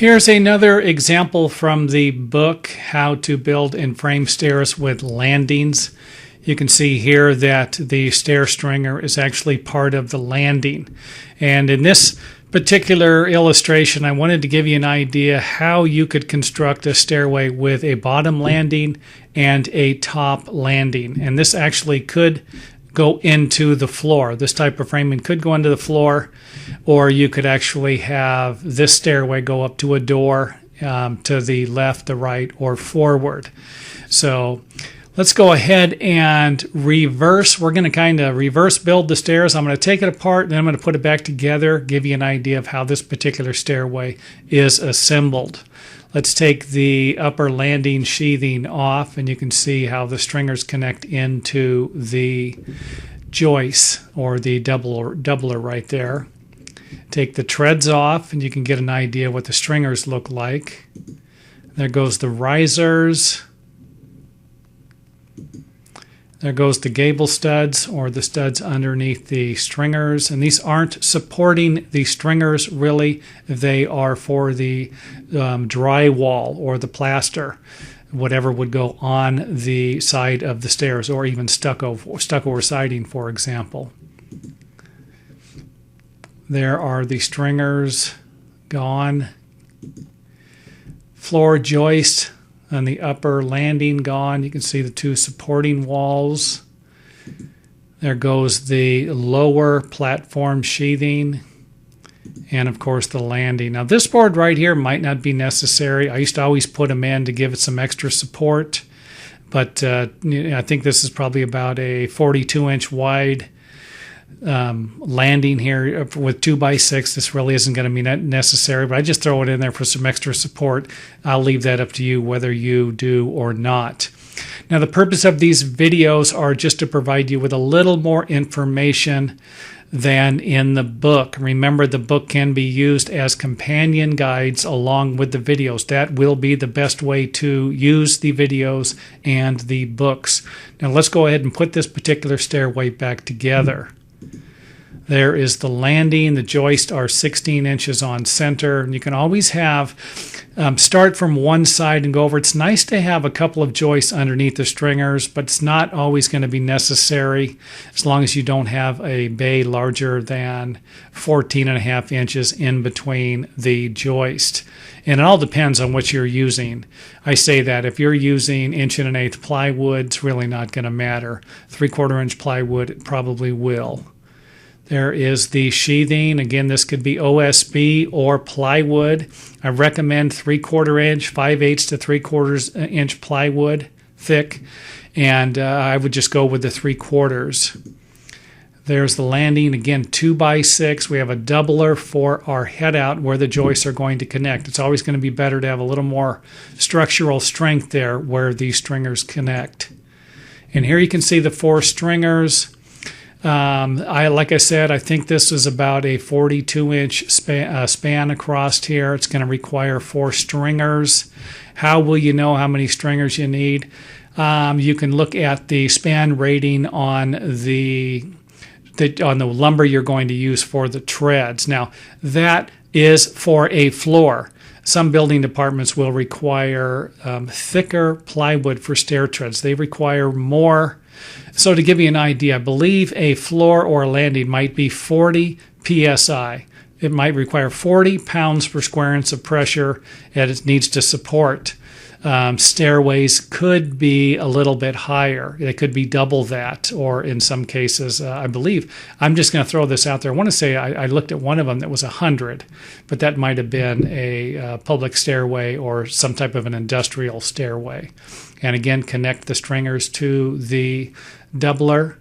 Here's another example from the book, How to Build and Frame Stairs with Landings. You can see here that the stair stringer is actually part of the landing. And in this particular illustration, I wanted to give you an idea how you could construct a stairway with a bottom landing and a top landing. And this actually could go into the floor. This type of framing could go into the floor, or you could actually have this stairway go up to a door to the left, the right, or forward. So let's go ahead and reverse. We're going to kind of reverse build the stairs. I'm going to take it apart, then I'm going to put it back together, give you an idea of how this particular stairway is assembled. Let's take the upper landing sheathing off, and you can see how the stringers connect into the joists, or the doubler right there. Take the treads off, and you can get an idea what the stringers look like. There goes the risers. There goes the gable studs, or the studs underneath the stringers. And these aren't supporting the stringers, really. They are for the drywall or the plaster, whatever would go on the side of the stairs, or even stucco or siding, for example. There are the stringers gone. Floor joist on the upper landing gone. You can see the two supporting walls. There goes the lower platform sheathing, and of course the landing. Now this board right here might not be necessary. I used to always put them in to give it some extra support, but I think this is probably about a 42-inch wide landing here with 2x6. This really isn't going to be necessary, but I just throw it in there for some extra support. I'll leave that up to you whether you do or not. Now the purpose of these videos are just to provide you with a little more information than in the book. Remember, the book can be used as companion guides along with the videos. That will be the best way to use the videos and the books. Now let's go ahead and put this particular stairway back together. There is the landing. The joists are 16 inches on center. And you can always have, start from one side and go over. It's nice to have a couple of joists underneath the stringers, but it's not always going to be necessary as long as you don't have a bay larger than 14.5 inches in between the joist. And it all depends on what you're using. I say that if you're using 1.1/8 plywood, it's really not going to matter. 3/4 inch plywood, it probably will. There is the sheathing. Again, this could be OSB or plywood. I recommend 3/4 inch, 5/8 to 3/4 inch plywood thick, and I would just go with the 3/4. There's the landing. Again, 2x6. We have a doubler for our head out where the joists are going to connect. It's always going to be better to have a little more structural strength there where these stringers connect. And here you can see the 4 stringers. Like I said, I think this is about a 42-inch span across here. It's going to require 4 stringers. How will you know how many stringers you need? You can look at the span rating on the lumber you're going to use for the treads. Now, that is for a floor. Some building departments will require thicker plywood for stair treads. They require more. So to give you an idea, I believe a floor or a landing might be 40 psi. It might require 40 pounds per square inch of pressure that it needs to support. Stairways could be a little bit higher. They could be double that, or in some cases, I believe. I'm just going to throw this out there. I want to say I looked at one of them that was 100, but that might have been a public stairway or some type of an industrial stairway. And again, connect the stringers to the doubler.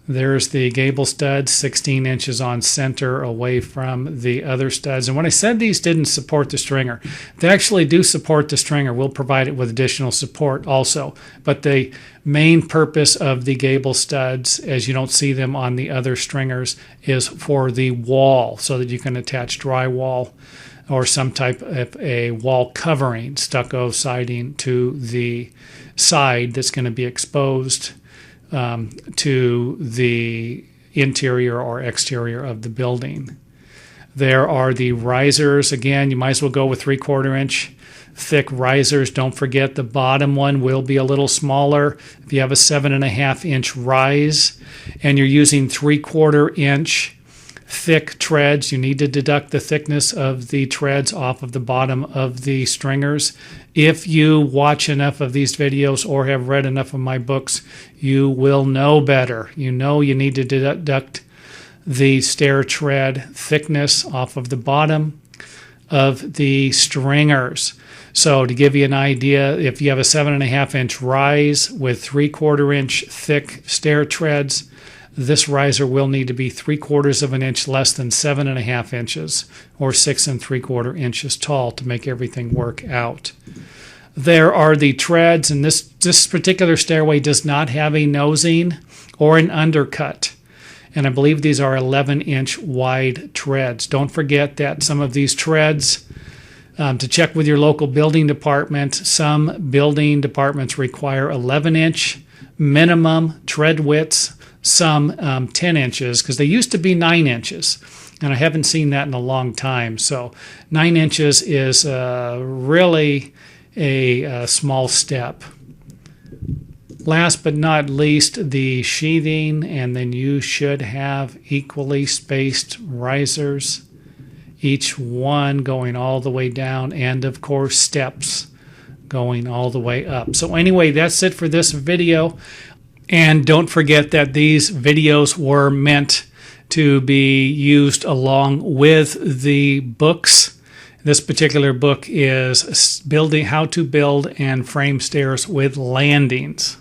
There's the gable studs, 16 inches on center away from the other studs. And when I said these didn't support the stringer, they actually do support the stringer. We'll provide it with additional support also. But the main purpose of the gable studs, as you don't see them on the other stringers, is for the wall so that you can attach drywall or some type of a wall covering, stucco siding, to the side that's going to be exposed to the interior or exterior of the building. There are the risers. Again, you might as well go with 3/4 inch thick risers. Don't forget the bottom one will be a little smaller. If you have a 7.5 inch rise and you're using 3/4 inch thick treads, you need to deduct the thickness of the treads off of the bottom of the stringers. If you watch enough of these videos or have read enough of my books, you will know better. You know you need to deduct the stair tread thickness off of the bottom of the stringers. So to give you an idea, if you have a 7.5 inch rise with 3/4 inch thick stair treads, this riser will need to be 3/4 inch less than 7.5 inches or 6 3/4 inches tall to make everything work out. There are the treads, and this particular stairway does not have a nosing or an undercut. And I believe these are 11-inch wide treads. Don't forget that some of these treads, to check with your local building department, some building departments require 11-inch minimum tread widths, some 10 inches, because they used to be 9 inches. And I haven't seen that in a long time. So 9 inches is really a small step. Last but not least, the sheathing, and then you should have equally spaced risers, each one going all the way down, and of course steps going all the way up. So anyway, that's it for this video. And don't forget that these videos were meant to be used along with the books. This particular book is How to Build and Frame Stairs with Landings.